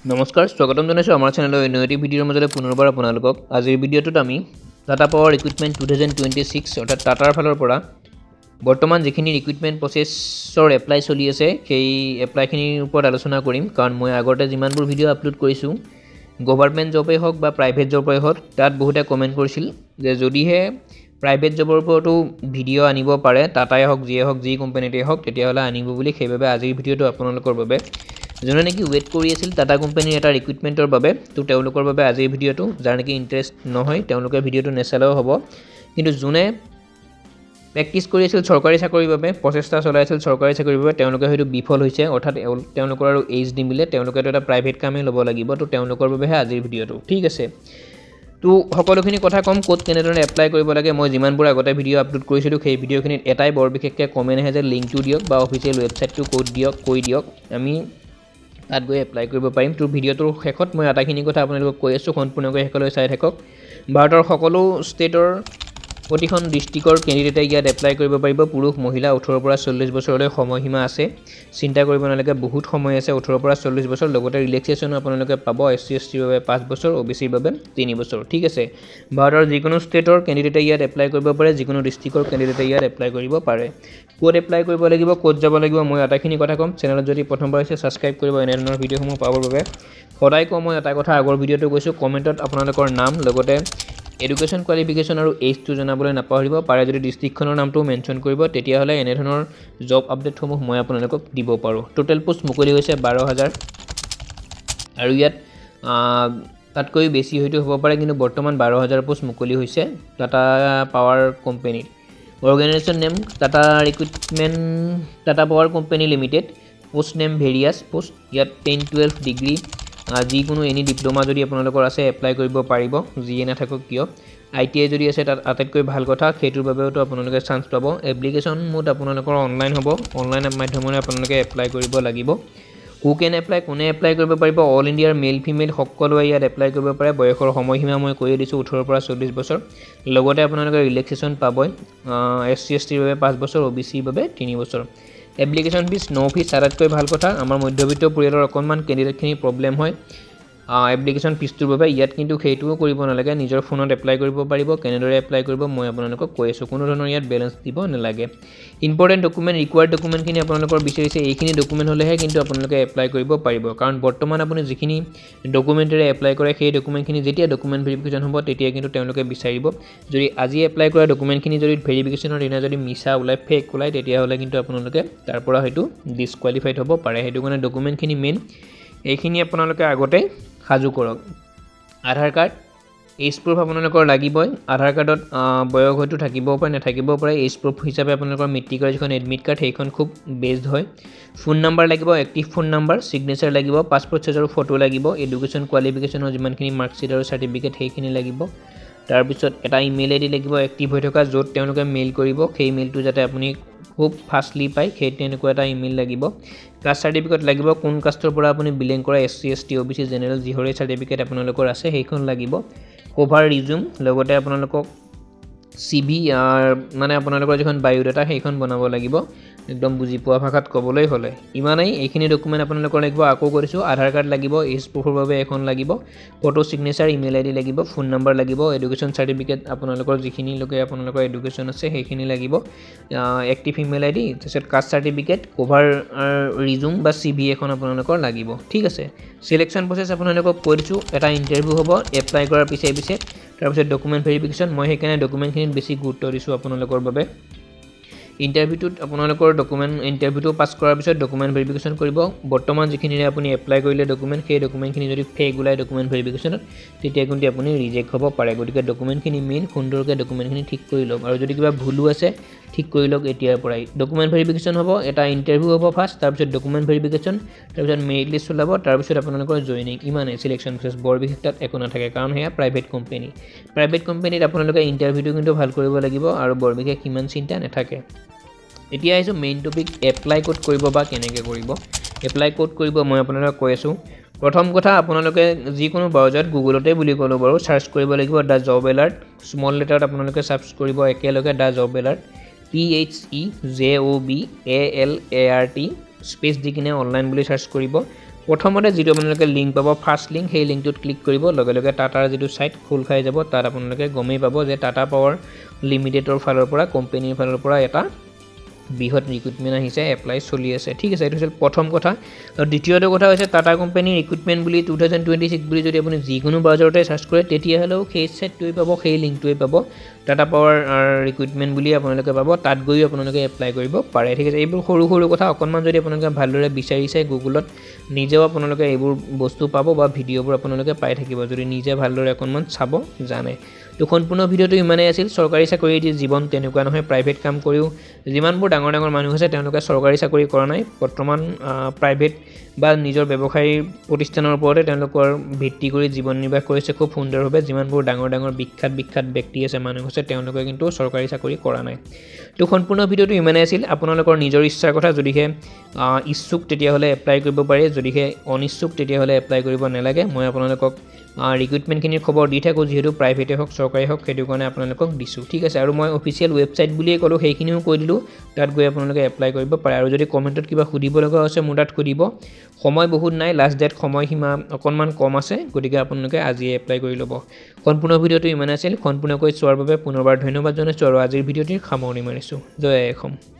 নমস্কাৰ স্বাগতম জনাইছোঁ আমাৰ চেনেলৰ অন্য এটি ভিডিঅ'ৰ মাজলৈ পুনৰবাৰ আপোনালোকক। আজিৰ ভিডিঅ'টোত আমি টাটা পাৱাৰ ৰিক্ৰুইটমেণ্ট 2026 অৰ্থাৎ টাটাৰ ফালৰ পৰা বৰ্তমান যিখিনি ৰিক্ৰুইটমেণ্ট প্ৰচেছৰ এপ্লাই চলি আছে সেই এপ্লাইখিনিৰ ওপৰত আলোচনা কৰিম। কাৰণ মই আগতে যিমানবোৰ ভিডিঅ' আপলোড কৰিছোঁ গভৰ্ণমেণ্ট জবেই হওক বা প্ৰাইভেট জবেই হওক, তাত বহুতে কমেণ্ট কৰিছিল যে যদিহে প্ৰাইভেট জবৰ ওপৰতো ভিডিঅ' আনিব পাৰে, টাটাই হওক যিয়ে হওক যি কোম্পানীতেই হওক, তেতিয়াহ'লে আনিব বুলি। সেইবাবে আজিৰ ভিডিঅ'টো আপোনালোকৰ বাবে যোনে নেকি ৱেইট কৰি আছিল টাটা কোম্পানীৰ এটা ৰিক্ৰুইটমেণ্টৰ বাবে, তো তেওঁলোকৰ বাবে আজিৰ ভিডিঅ'টো। যাৰ নেকি ইণ্টাৰেষ্ট নহয় তেওঁলোকে ভিডিঅ'টো নেচালেও হ'ব, কিন্তু যোনে প্ৰেক্টিছ কৰি আছিল চৰকাৰী চাকৰিৰ বাবে, প্ৰচেষ্টা চলাই আছিল চৰকাৰী চাকৰিৰ বাবে, তেওঁলোকে হয়তো বিফল হৈছে, অৰ্থাৎ তেওঁলোকৰ আৰু এইজ নিমিলে, তেওঁলোকেতো এটা প্ৰাইভেট কামেই ল'ব লাগিব, তো তেওঁলোকৰ বাবেহে আজিৰ ভিডিঅ'টো। ঠিক আছে, তো সকলোখিনি কথা ক'ম ক'ত কেনেদৰে এপ্লাই কৰিব লাগে। মই যিমানবোৰ আগতে ভিডিঅ' আপলোড কৰিছিলোঁ সেই ভিডিঅ'খিনিত এটাই বৰ বিশেষকৈ কমেণ্ট আহে যে লিংকটো দিয়ক বা অফিচিয়েল ৱেবছাইটটো ক'ত দিয়ক, কৈ দিয়ক, আমি তাত গৈ এপ্লাই কৰিব পাৰিম। তো ভিডিঅ'টোৰ শেষত মই আটাইখিনি কথা আপোনালোকক কৈ আছোঁ, সম্পূৰ্ণকৈ শেষলৈ চাই থাকক। ভাৰতৰ সকলো ষ্টেটৰ প্ৰতিখন ডিষ্ট্ৰিক্টৰ কেণ্ডিডেটে ইয়াত এপ্লাই কৰিব পাৰিব। পুৰুষ মহিলা 18 পৰা 40 বছৰলৈ সময়সীমা আছে, চিন্তা কৰিব নালাগে, বহুত সময় আছে। 18 পৰা 40 বছৰ, লগতে ৰিলেক্সেশ্যনো আপোনালোকে পাব। SC STৰ বাবে 5 বছৰ, OBCৰ বাবে 3 বছৰ। ঠিক আছে, ভাৰতৰ যিকোনো ষ্টেটৰ কেণ্ডিডেটে ইয়াত এপ্লাই কৰিব পাৰে, যিকোনো ডিষ্ট্ৰিক্টৰ কেণ্ডিডেটে ইয়াত এপ্লাই কৰিব পাৰে। ক'ত এপ্লাই কৰিব লাগিব, ক'ত যাব লাগিব, মই আটাইখিনি কথা ক'ম। চেনেলত যদি প্ৰথমবাৰ হৈছে ছাবস্ক্ৰাইব কৰিব এনেধৰণৰ ভিডিঅ'সমূহ পাবৰ বাবে। সদায় কওঁ মই এটা কথা, আগৰ ভিডিঅ'টো কৈছোঁ, কমেণ্টত আপোনালোকৰ নাম লগতে এডুকেশ্যন কোৱালিফিকেশ্যন আৰু এইজটো জনাবলৈ নাপাহৰিব। পাৰে যদি ডিষ্ট্ৰিক্টখনৰ নামটো মেনশ্যন কৰিব, তেতিয়াহ'লে এনেধৰণৰ জব আপডেটসমূহ মই আপোনালোকক দিব পাৰোঁ। টোটেল পোষ্ট মুকলি হৈছে 12,000, আৰু ইয়াত তাতকৈ বেছি হয়তো হ'ব পাৰে, কিন্তু বৰ্তমান 12,000 পোষ্ট মুকলি হৈছে টাটা পাৱাৰ কোম্পানীত। Organisation name Tata recruitment Tata power company limited. Post name various post. ইয়াত 10-12 ডিগ্ৰী যিকোনো এনি ডিপ্ল'মা যদি আপোনালোকৰ আছে এপ্লাই কৰিব পাৰিব, যিয়ে নাথাকক কিয়। ITI যদি আছে তাত আটাইতকৈ ভাল কথা, সেইটোৰ বাবেওতো আপোনালোকে চান্স পাব। এপ্লিকেশ্যন মোড আপোনালোকৰ অনলাইন হ'ব, অনলাইন মাধ্যমেৰে আপোনালোকে এপ্লাই কৰিব লাগিব। হু কেন এপ্লাই, কোনে এপ্লাই কৰিব পাৰিব, অল ইণ্ডিয়াৰ মেল ফিমেল সকলোৱে ইয়াত এপ্লাই কৰিব পাৰে। বয়সৰ সময়সীমা মই কৈয়ে দিছোঁ, 18 পৰা 40 বছৰ, লগতে আপোনালোকে ৰিলেক্সেশ্যন পাবই। SC STৰ বাবে 5 বছৰ, OBCৰ বাবে 3 বছৰ। এপ্লিকেশ্যন ফিজ নো ফিজ, আটাইতকৈ ভাল কথা। আমাৰ মধ্যবিত্ত পৰিয়ালৰ অকণমান কেণ্ডিডেটখিনি প্ৰব্লেম হয় এপ্লিকেশ্যন ফিজটোৰ বাবে। ইয়াত কিন্তু সেইটোও কৰিব নালাগে, নিজৰ ফোনত এপ্লাই কৰিব পাৰিব। কেনেদৰে এপ্লাই কৰিব মই আপোনালোকক কৈ আছোঁ, কোনো ধৰণৰ ইয়াত বেলেঞ্চ দিব নালাগে। ইম্পৰ্টেণ্ট ডকুমেণ্ট, ৰিকুৱাৰ্ড ডকুমেণ্টখিনি আপোনালোকৰ বিচাৰিছে, এইখিনি ডকুমেণ্ট হ'লেহে কিন্তু আপোনালোকে এপ্লাই কৰিব পাৰিব। কাৰণ বৰ্তমান আপুনি যিখিনি ডকুমেণ্টেৰে এপ্লাই কৰে সেই ডকুমেণ্টখিনি যেতিয়া ডকুমেণ্ট ভেৰিফিকেশ্যন হ'ব তেতিয়া কিন্তু তেওঁলোকে বিচাৰিব। যদি আজি এপ্লাই কৰা ডকুমেণ্টখিনি যদি ভেৰিফিকেশ্যনৰ দিনা যদি মিছা ওলায়, ফেক ওলায়, তেতিয়াহ'লে কিন্তু আপোনালোকে তাৰ পৰা হয়তো ডিছকুৱালিফাইড হ'ব পাৰে। সেইটো কাৰণে ডকুমেণ্টখিনি মেইন, এইখিনি আপোনালোকে আগতে সাজু কৰক। আধাৰ কাৰ্ড, এইজ প্ৰুফ আপোনালোকৰ লাগিবই। আধাৰ কাৰ্ডত বয়স হয়তো থাকিবও পাৰে, নাথাকিবও পাৰে। এইজ প্ৰুফ হিচাপে আপোনালোকৰ মেট্ৰিকৰ যিখন এডমিট কাৰ্ড সেইখন খুব বেষ্ট হয়। ফোন নাম্বাৰ লাগিব, এক্টিভ ফোন নাম্বাৰ, ছিগনেচাৰ লাগিব, পাছপৰ্ট চাইজৰ ফটো লাগিব, এডুকেশ্যন কোৱালিফিকেশ্যনৰ যিমানখিনি মাৰ্কশ্বিট আৰু চাৰ্টিফিকেট সেইখিনি লাগিব। তাৰপিছত এটা ইমেইল ID লাগিব এক্টিভ হৈ থকা, য'ত তেওঁলোকে মেইল কৰিব, সেই মেইলটো যাতে আপুনি খুব ফাষ্টলি পায়, সেই তেনেকুৱা এটা ইমেইল লাগিব। কাষ্ট চাৰ্টিফিকেট লাগিব, কোন কাষ্টৰ পৰা আপুনি বিলং কৰা, SC ST OBC জেনেৰেল যিহৰে চাৰ্টিফিকেট আপোনালোকৰ আছে সেইখন লাগিব। ক'ভাৰ ৰিজিউম, লগতে আপোনালোকক CV মানে আপোনালোকৰ যিখন বায়'ডাটা সেইখন বনাব লাগিব, একদম বুজি পোৱা ভাষাত ক'বলৈ হ'লে। ইমানেই, এইখিনি ডকুমেণ্ট আপোনালোকৰ লাগিব। আকৌ কৰিছোঁ, আধাৰ কাৰ্ড লাগিব, এইজ প্ৰুফৰ বাবে এখন লাগিব, ফটো, ছিগনেচাৰ, ইমেইল ID লাগিব, ফোন নাম্বাৰ লাগিব, এডুকেশ্যন চাৰ্টিফিকেট আপোনালোকৰ যিখিনিলৈকে আপোনালোকৰ এডুকেশ্যন আছে সেইখিনি লাগিব, এক্টিভ ইমেইল ID, তাৰপিছত কাষ্ট চাৰ্টিফিকেট, ক'ভাৰ ৰিজিউম বা CV এখন আপোনালোকৰ লাগিব। ঠিক আছে, চিলেকশ্যন প্ৰচেছ আপোনালোকক কৈ দিছোঁ। এটা ইণ্টাৰভিউ হ'ব এপ্লাই কৰাৰ পিছে পিছে, তাৰপিছত ডকুমেণ্ট ভেৰিফিকেশ্যন। মই সেইকাৰণে ডকুমেণ্টখিনিত বেছি গুৰুত্ব দিছোঁ আপোনালোকৰ বাবে। ইণ্টাৰভিউটোত আপোনালোকৰ ইণ্টাৰভিউটো পাছ কৰাৰ পিছত ডকুমেণ্ট ভেৰিফিকেশ্যন কৰিব। বৰ্তমান যিখিনিৰে আপুনি এপ্লাই কৰিলে ডকুমেণ্ট, সেই ডকুমেণ্টখিনি যদি ফেক ওলায় ডকুমেণ্ট ভেৰিফিকেশ্যনত, তেতিয়া কিন্তু আপুনি ৰিজেক্ট হ'ব পাৰে। গতিকে ডকুমেণ্টখিনি মেইন, সুন্দৰকৈ ডকুমেণ্টখিনি ঠিক কৰি লওক, আৰু যদি কিবা ভুলো আছে ঠিক কৰি লওক এতিয়াৰ পৰাই। ডকুমেণ্ট ভেৰিফিকেশ্যন হ'ব, এটা ইণ্টাৰভিউ হ'ব ফাৰ্ষ্ট, তাৰপিছত ডকুমেণ্ট ভেৰিফিকেশ্যন, তাৰপিছত মেৰিট লিষ্ট ওলাব, তাৰপিছত আপোনালোকৰ জইনিং। ইমানেই চিলেকশ্যন প্ৰচেছ, বৰ বিশেষ তাত একো নাথাকে, কাৰণ সেয়া প্ৰাইভেট কোম্পানী। প্ৰাইভেট কোম্পানীত আপোনালোকে ইণ্টাৰভিউটো কিন্তু ভাল কৰিব লাগিব, আৰু বৰ বিশেষ সিমান চিন্তা নাথাকে। এতিয়া আহিছোঁ মেইন টপিক, এপ্লাই ক'ত কৰিব বা কেনেকৈ কৰিব। এপ্লাই ক'ত কৰিব মই আপোনালোকক কৈ আছোঁ। প্ৰথম কথা, আপোনালোকে যিকোনো ব্ৰাউজাৰত, গুগলতে বুলি ক'লোঁ বাৰু, চাৰ্চ কৰিব লাগিব দ্য জব এলাৰ্ট। স্মল লেটাৰত আপোনালোকে চাৰ্চ কৰিব একেলগে the job alert, THEJOBALART space দি কিনে অনলাইন বুলি চাৰ্চ কৰিব। প্ৰথমতে যিটো আপোনালোকে লিংক পাব ফাৰ্ষ্ট লিংক সেই লিংকটোত ক্লিক কৰিব লগে লগে টাটাৰ যিটো সাইট খোল খাই যাব তাত আপোনালোকে গমেই পাব যে টাটা পাৱাৰ লিমিটেডৰ ফালৰ পৰা কোম্পানীৰ ফালৰ পৰা এটা বৃহৎ ৰিক্ৰুটমেণ্ট আহিছে এপ্লাই চলি আছে ঠিক আছে এইটো হ'ল প্ৰথম কথা আৰু দ্বিতীয়টো কথা হৈছে টাটা কোম্পানীৰ ৰিক্ৰুটমেণ্ট বুলি 2026 বুলি যদি আপুনি যিকোনো ব্ৰাউজাৰতে সাৰ্চ কৰে তেতিয়াহ'লেও সেই সাইটটোৱে পাব সেই লিংকটোৱে পাব টাটা পাৱাৰ ৰিক্ৰুটমেণ্ট বুলি আপোনালোকে পাব তাত গৈ আপোনালোকে এপ্লাই কৰিব পাৰে ঠিক আছে এইবোৰ সৰু সৰু কথা অকণমান যদি আপোনালোকে ভালদৰে বিচাৰিছে গুগলত নিজেও আপোনালোকে এইবোৰ বস্তু পাব বা ভিডিঅ'বোৰ আপোনালোকে পাই থাকিব যদি নিজে ভালদৰে অকণমান চাব জানে তো সম্পূৰ্ণ ভিডিঅ'টো ইমানেই আছিল চৰকাৰী চাকৰি জীৱন তেনেকুৱা নহয় প্ৰাইভেট কাম কৰিও যিমানবোৰ ডাঙৰ ডাঙৰ মানুহ আছে তেওঁলোকে চৰকাৰী চাকৰি কৰা নাই বৰ্তমান প্ৰাইভেট বা নিজৰ ব্যৱসায়ী প্ৰতিষ্ঠানৰ ওপৰতে তেওঁলোকৰ ভিত্তি কৰি জীৱন নিৰ্বাহ কৰিছে খুব সুন্দৰভাৱে যিমানবোৰ ডাঙৰ ডাঙৰ বিখ্যাত ব্যক্তি আছে মানুহ আছে তেওঁলোকে কিন্তু চৰকাৰী চাকৰি কৰা নাই তো সম্পূৰ্ণ ভিডিঅ'টো ইমানেই আছিল আপোনালোকৰ নিজৰ ইচ্ছাৰ কথা যদিহে ইচ্ছুক তেতিয়াহ'লে এপ্লাই কৰিব পাৰে যদিহে অনিচ্ছুক তেতিয়াহ'লে এপ্লাই কৰিব নালাগে মই আপোনালোকক ৰিক্ৰুটমেণ্টখিনিৰ খবৰ দি থাকোঁ যিহেতু প্ৰাইভেটে হওক চৰকাৰী হওক সেইটো কাৰণে আপোনালোকক দিছোঁ ঠিক আছে আৰু মই অফিচিয়েল ৱেবছাইট বুলিয়ে ক'লোঁ সেইখিনিও কৈ দিলোঁ তাত গৈ আপোনালোকে এপ্লাই কৰিব পাৰে আৰু যদি কমেণ্টত কিবা সুধিব লগা আছে মোৰ তাত সুধিব সময় বহুত নাই লাষ্ট ডেট সময়সীমা অকণমান কম আছে গতিকে আপোনালোকে আজিয়ে এপ্লাই কৰি ল'ব সম্পূৰ্ণ ভিডিঅ'টো ইমানে আছিল সম্পূৰ্ণকৈ চোৱাৰ বাবে পুনৰবাৰ ধন্যবাদ জনাইছোঁ আৰু আজিৰ ভিডিঅ'টিৰ সামৰণি মাৰিছোঁ জয় অসম